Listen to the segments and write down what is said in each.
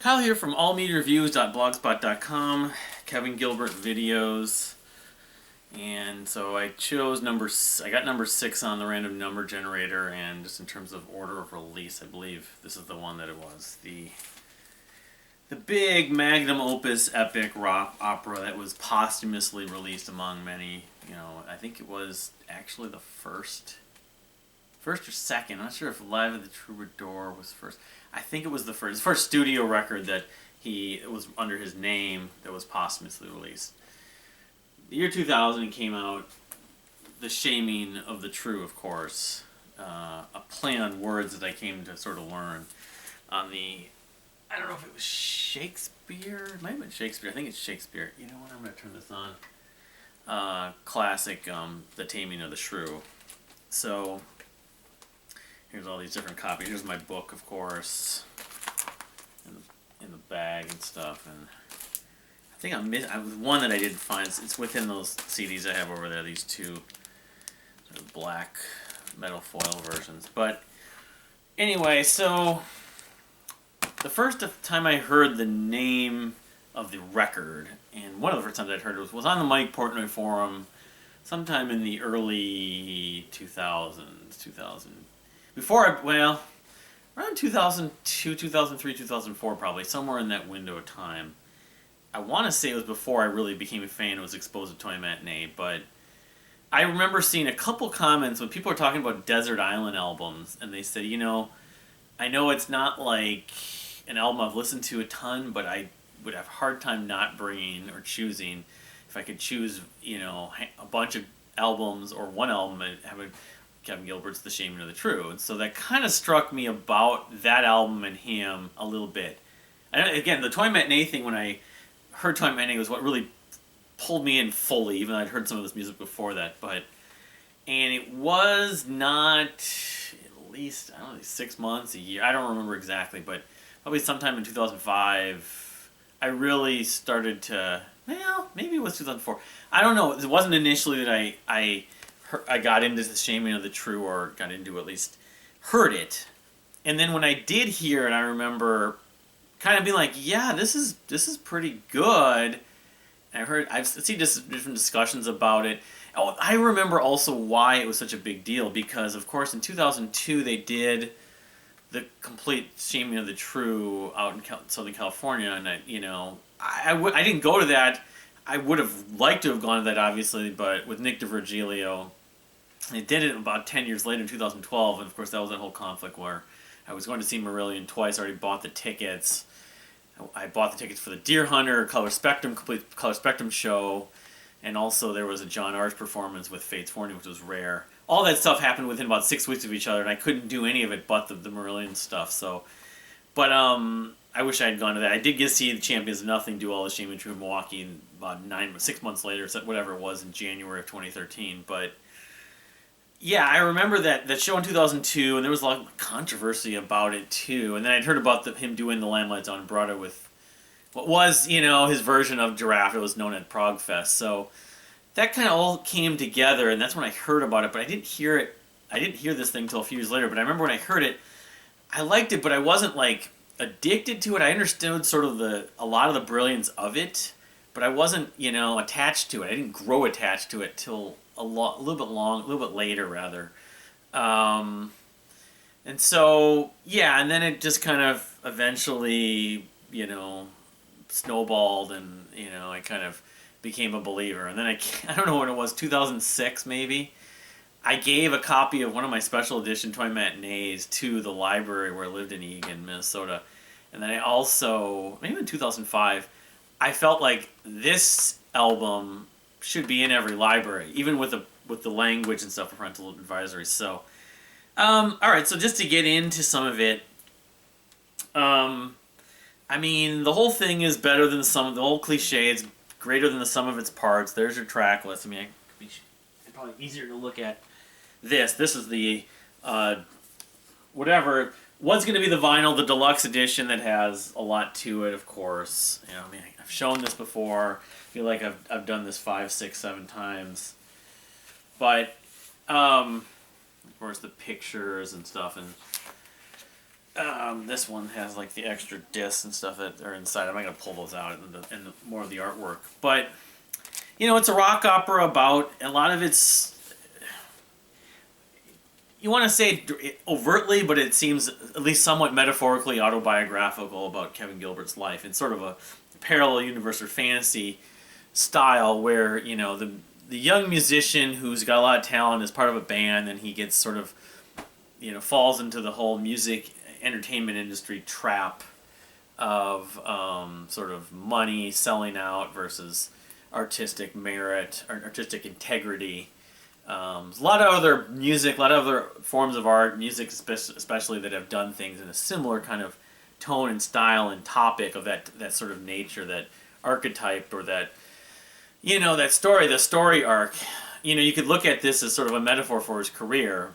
Kyle here from allmediareviews.blogspot.com, Kevin Gilbert videos, and so I chose I got number 6 on the random number generator, and just in terms of order of release, I believe this is the one that it was. The big magnum opus epic rock opera that was posthumously released among many, I think it was actually the first or second. I'm not sure if Live at the Troubadour was first. I think it was the first studio record that it was under his name that was posthumously released. The year 2000 came out The Shaming of the True, of course, a play on words that I came to sort of learn on I don't know if it was Shakespeare. It might have been Shakespeare. I think it's Shakespeare. You know what? I'm going to turn this on. Classic, The Taming of the Shrew. So here's all these different copies. Here's my book, of course, in the bag and stuff. And I think I was one that I didn't find. It's within those CDs I have over there. These two sort of black metal foil versions. But anyway, so the first time I heard the name of the record, and one of the first times I'd heard it was on the Mike Portnoy forum sometime in the early 2000s, around 2002, 2003, 2004 probably, somewhere in that window of time. I want to say it was before I really became a fan and was exposed to Toy Matinee, but I remember seeing a couple comments when people were talking about Desert Island albums, and they said, I know it's not like an album I've listened to a ton, but I would have a hard time not bringing or choosing. If I could choose, a bunch of albums or one album, and have Kevin Gilbert's The Shaming of the True. And so that kind of struck me about that album and him a little bit. And again, the Toy Matinee thing, when I heard Toy Matinee, was what really pulled me in fully, even though I'd heard some of this music before that. And it was not at least, 6 months, a year, I don't remember exactly, but probably sometime in 2005, I really started to, maybe it was 2004. I don't know. It wasn't initially that I got into The Shaming of the True, or got into, at least heard it. And then when I did hear it, I remember kind of being like, yeah, this is pretty good. And I've seen just different discussions about it. Oh, I remember also why it was such a big deal, because of course in 2002 they did the complete Shaming of the True out in Southern California, and I didn't go to that. I would have liked to have gone to that, obviously, but with Nick DiVirgilio. They did it about 10 years later in 2012, and of course that was that whole conflict where I was going to see Marillion twice. I already bought the tickets. I bought the tickets for the Deer Hunter complete Color Spectrum show, and also there was a John Arch performance with Fates Warning, which was rare. All that stuff happened within about 6 weeks of each other, and I couldn't do any of it but the Marillion stuff. So, but I wish I had gone to that. I did get to see the Champions of Nothing do all the Shaming True in Milwaukee about 6 months later, whatever it was, in January of 2013. But yeah, I remember that show in 2002, and there was a lot of controversy about it too. And then I'd heard about him doing the Lamplights on Brother with what was, his version of Giraffe. It was known at Prog Fest. So that kind of all came together, and that's when I heard about it. But I didn't hear it. I didn't hear this thing until a few years later. But I remember when I heard it, I liked it, but I wasn't like addicted to it. I understood sort of a lot of the brilliance of it, but I wasn't, attached to it. I didn't grow attached to it till a little bit later, rather. And so, yeah, and then it just kind of eventually, snowballed, and, I kind of became a believer. And then I don't know when it was, 2006 maybe, I gave a copy of one of my special edition Toy Matinees to the library where I lived in Eagan, Minnesota. And then I also, maybe in 2005, I felt like this album should be in every library, even with the language and stuff for parental advisories. So, all right. So just to get into some of it, the whole thing is better than the whole cliche. It's greater than the sum of its parts. There's your track list. It's probably easier to look at this. This is the whatever. What's going to be the vinyl, the deluxe edition that has a lot to it, of course. I've shown this before. I feel like I've done this 5, 6, 7 times. But, of course, the pictures and stuff. And This one has like the extra discs and stuff that are inside. I'm not gonna pull those out in more of the artwork, but it's a rock opera about a lot of it's. You want to say it overtly, but it seems at least somewhat metaphorically autobiographical about Kevin Gilbert's life. It's sort of a parallel universe or fantasy style where the young musician who's got a lot of talent is part of a band, and he gets sort of falls into the whole music entertainment industry trap of sort of money selling out versus artistic merit or artistic integrity. A lot of other music, a lot of other forms of art, music especially, that have done things in a similar kind of tone and style and topic of that sort of nature, that archetype, or that that story, the story arc. You could look at this as sort of a metaphor for his career.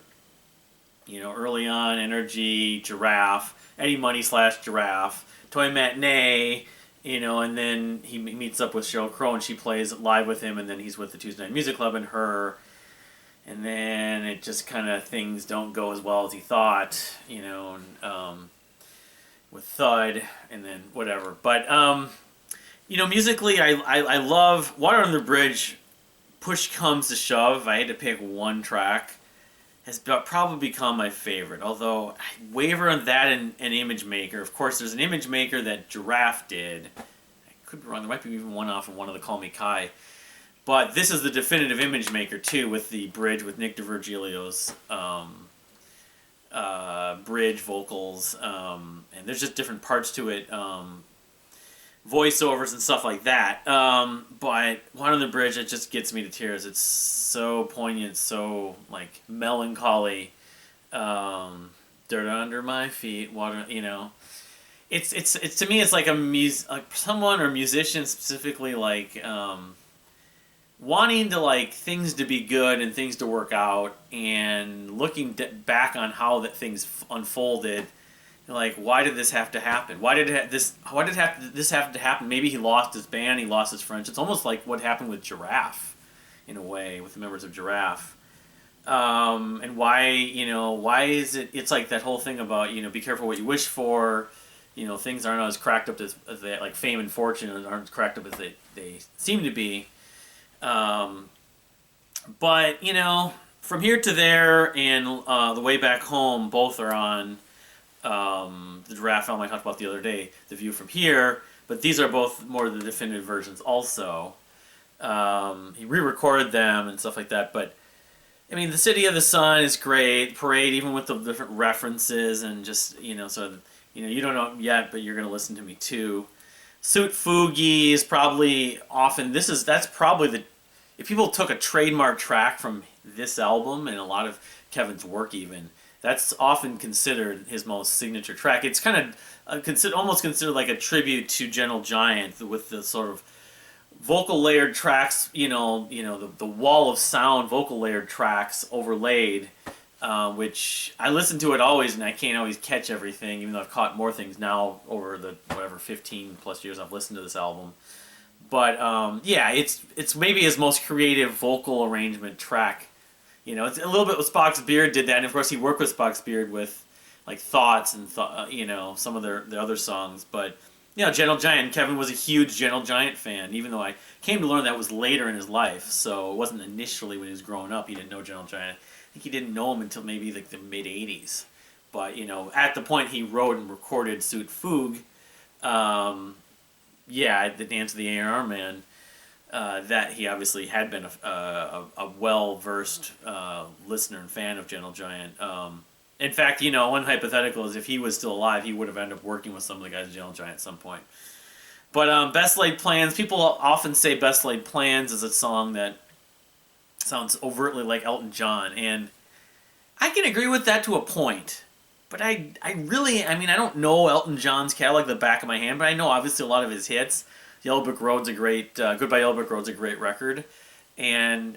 Early on, Energy, Giraffe, Eddie Money / Giraffe, Toy Matinee, and then he meets up with Sheryl Crow and she plays live with him, and then he's with the Tuesday Night Music Club and her, and then it just kind of, things don't go as well as he thought, with Thud, and then whatever. But, musically, I love Water Under the Bridge. Push comes to shove, if I had to pick one track, has probably become my favorite. Although I waver on that and Image Maker. Of course, there's an Image Maker that Giraffe did. I could be wrong. There might be even one off of one of the Call Me Kai. But this is the definitive Image Maker too, with the bridge with Nick DiVirgilio's bridge vocals, and there's just different parts to it. Voiceovers and stuff like that. But Water on the Bridge, it just gets me to tears. It's so poignant, so like melancholy. Dirt under my feet, water. It's to me, it's like someone or musician specifically, like wanting to, like, things to be good and things to work out, and looking back on how that things unfolded. Like, why did this have to happen? Why did this have to happen? Maybe he lost his band, he lost his friends. It's almost like what happened with Giraffe, in a way, with the members of Giraffe. And why is it? It's like that whole thing about be careful what you wish for. Things aren't as cracked up as they, like fame and fortune aren't as cracked up as they seem to be. But from here to there and the way back home, both are on. The Giraffe album I talked about the other day, The View from Here, but these are both more the definitive versions also. He re-recorded them and stuff like that, but I mean, The City of the Sun is great, Parade, even with the different references, and just, so, you don't know yet, but you're going to listen to me too. Suit Fugi is probably that's probably if people took a trademark track from this album and a lot of Kevin's work even, that's often considered his most signature track. It's kind of almost considered like a tribute to Gentle Giant, with the sort of vocal layered tracks, the wall of sound vocal layered tracks overlaid, which I listen to it always, and I can't always catch everything, even though I've caught more things now over the 15 plus years I've listened to this album. But yeah, it's maybe his most creative vocal arrangement track. It's a little bit with Spock's Beard did that, and of course he worked with Spock's Beard with like Thoughts and some of their other songs. But Gentle Giant, Kevin was a huge Gentle Giant fan, even though I came to learn that was later in his life. So it wasn't initially when he was growing up he didn't know Gentle Giant. I think he didn't know him until maybe like the mid '80s. But at the point he wrote and recorded Suit Fugue, the Dance of the A&R Man. That he obviously had been a well-versed listener and fan of Gentle Giant. In fact, one hypothetical is if he was still alive, he would have ended up working with some of the guys in Gentle Giant at some point. But Best Laid Plans, people often say Best Laid Plans is a song that sounds overtly like Elton John, and I can agree with that to a point. But I don't know Elton John's catalog the back of my hand, but I know obviously a lot of his hits. Yellow Brick Road's a great, Goodbye Yellow Brick Road's a great record, and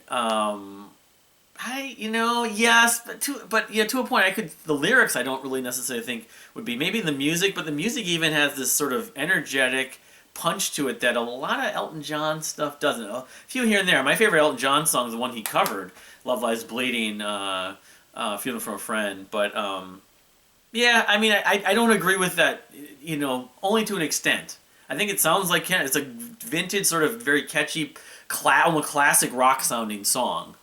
yes, but to a point, the lyrics I don't really necessarily think would be, maybe the music, but the music even has this sort of energetic punch to it that a lot of Elton John stuff doesn't. A few here and there. My favorite Elton John song is the one he covered, Love Lies Bleeding, Funeral for a Friend, but Yeah, I mean, I don't agree with that, only to an extent. I think it sounds like it's a vintage, sort of very catchy, almost classic rock sounding song.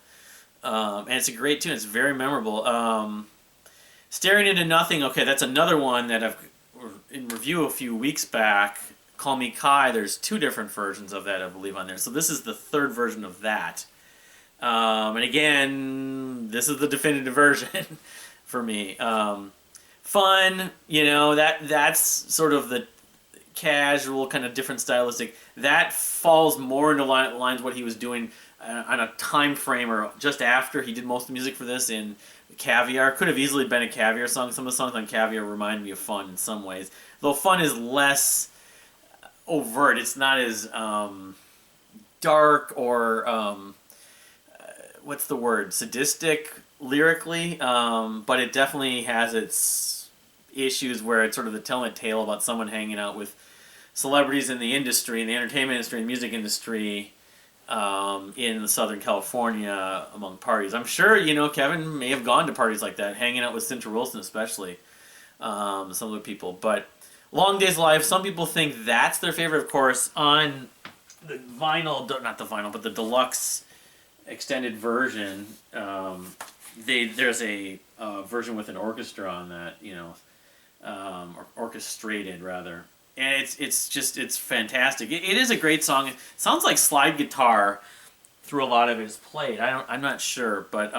And it's a great tune. It's very memorable. Staring into Nothing, okay, that's another one that I've in review a few weeks back. Call Me Kai, there's two different versions of that, I believe, on there. So this is the third version of that. And again, this is the definitive version for me. Fun, that's sort of the casual, kind of different stylistic. That falls more into lines what he was doing on a time frame or just after he did most of the music for this in Caviar. Could have easily been a Caviar song. Some of the songs on Caviar remind me of Fun in some ways. Though Fun is less overt. It's not as dark or what's the word? Sadistic lyrically. But it definitely has its issues where it's sort of the telling a tale about someone hanging out with celebrities in the industry, in the entertainment industry, in the music industry, in Southern California among parties. I'm sure, Kevin may have gone to parties like that, hanging out with Cynthia Wilson especially, some of the people. But Long Day's Life, some people think that's their favorite, of course. On the vinyl, not the vinyl, but the deluxe extended version, there's a version with an orchestra on that, or orchestrated rather. And it's fantastic. It is a great song. It sounds like slide guitar through a lot of it is played. I'm not sure, but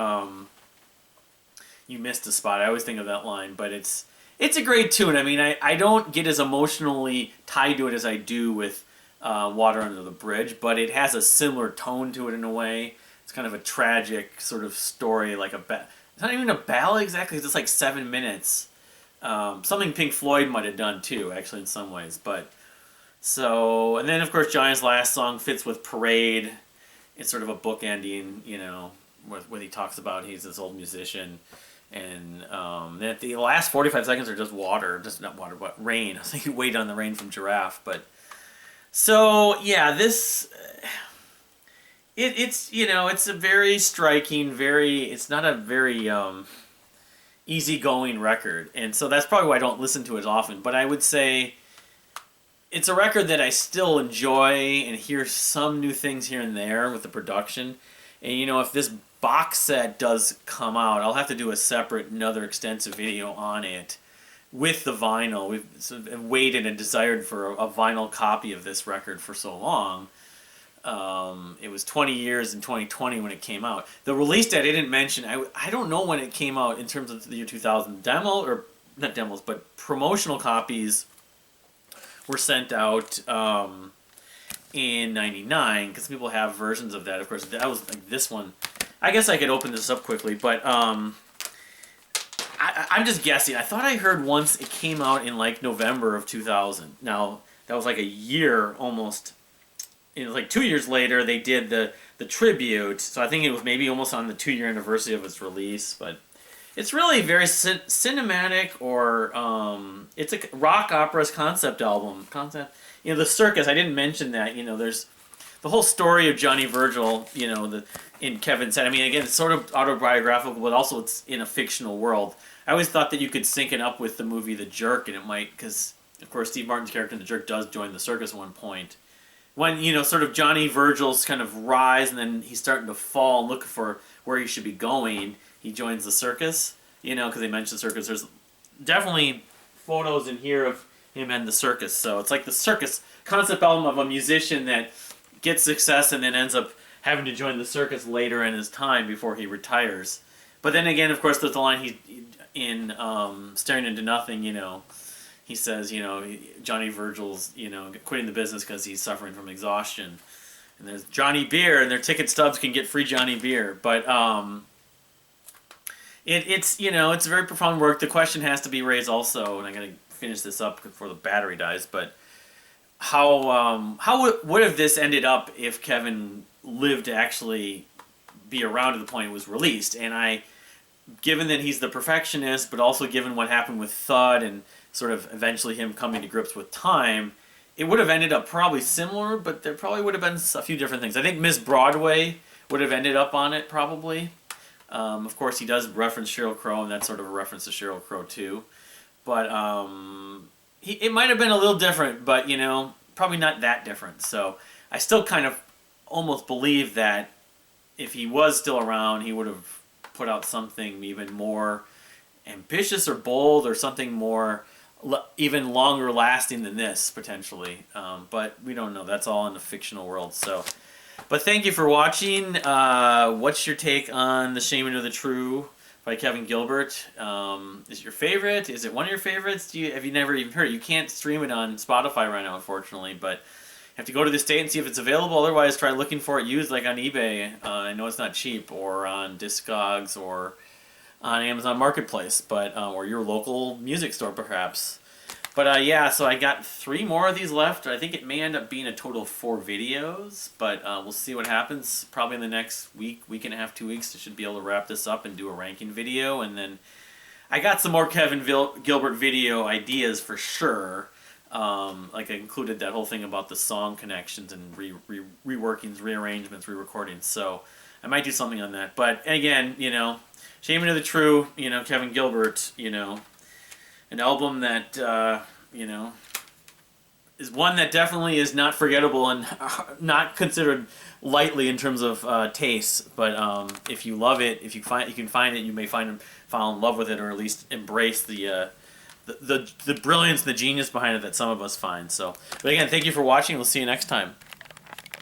you missed a spot. I always think of that line, but it's a great tune. I mean, I don't get as emotionally tied to it as I do with Water Under the Bridge, but it has a similar tone to it in a way. It's kind of a tragic sort of story, like it's not even a ballad exactly. It's just like 7 minutes. Something Pink Floyd might have done too, actually, in some ways. But and then of course Johnny's last song fits with Parade. It's sort of a book ending, where he talks about he's this old musician, and then the last 45 seconds are just water, just not water, but rain. I was thinking "Wait on the Rain" from Giraffe, but so yeah, this. It's a very striking, it's not a very easygoing record, and so that's probably why I don't listen to it as often. But I would say it's a record that I still enjoy and hear some new things here and there with the production. And if this box set does come out, I'll have to do a separate, another extensive video on it with the vinyl. We've sort of waited and desired for a vinyl copy of this record for so long. It was 20 years in 2020 when it came out. The release date I didn't mention. I don't know when it came out in terms of the year 2000. Or not demos, but promotional copies were sent out in '99 because people have versions of that. Of course, that was like this one. I guess I could open this up quickly, but I'm just guessing. I thought I heard once it came out in like November of 2000. Now that was like a year almost. It was like 2 years later they did the tribute, so I think it was maybe almost on the 2-year anniversary of its release. But it's really very cinematic, or it's a rock opera's concept album. The circus. I didn't mention that. There's the whole story of Johnny Virgil. In Kevin's head. I mean, again, it's sort of autobiographical, but also it's in a fictional world. I always thought that you could sync it up with the movie The Jerk, and it might, because of course Steve Martin's character in The Jerk does join the circus at one point. When, sort of Johnny Virgil's kind of rise, and then he's starting to fall and look for where he should be going, he joins the circus, because they mentioned the circus. There's definitely photos in here of him and the circus. So it's like the circus concept album of a musician that gets success and then ends up having to join the circus later in his time before he retires. But then again, of course, there's the line in Staring Into Nothing, he says, Johnny Virgil's, quitting the business because he's suffering from exhaustion. And there's Johnny Beer, and their ticket stubs can get free Johnny Beer. But it's it's very profound work. The question has to be raised also, and I got to finish this up before the battery dies. But how would have this ended up if Kevin lived to actually be around to the point it was released? And given that he's the perfectionist, but also given what happened with Thud and sort of eventually him coming to grips with time, it would have ended up probably similar, but there probably would have been a few different things. I think Miss Broadway would have ended up on it probably. Of course, he does reference Sheryl Crow, and that's sort of a reference to Sheryl Crow too. but it might have been a little different, but probably not that different. So I still kind of almost believe that if he was still around, he would have put out something even more ambitious or bold, or something more even longer lasting than this potentially. But we don't know. That's all in the fictional world. So, but thank you for watching. What's your take on The Shaman of the True by Kevin Gilbert? Is it your favorite? Is it one of your favorites? Have you never even heard it? You can't stream it on Spotify right now, unfortunately, but you have to go to the state and see if it's available. Otherwise, try looking for it used, like on eBay. I know it's not cheap, or on Discogs, or on Amazon Marketplace, but or your local music store, perhaps. But yeah, so I got 3 more of these left. I think it may end up being a total of 4 videos, but we'll see what happens. Probably in the next week and a half, 2 weeks, I should be able to wrap this up and do a ranking video. And then I got some more Kevin Gilbert video ideas for sure. Like I included that whole thing about the song connections and reworkings, rearrangements, re-recordings. So I might do something on that. But again, Shaman of the True, Kevin Gilbert, an album that, is one that definitely is not forgettable and not considered lightly in terms of taste. But if you love it, if you can find it, you may fall in love with it, or at least embrace the brilliance, the genius behind it that some of us find. So, but again, thank you for watching. We'll see you next time.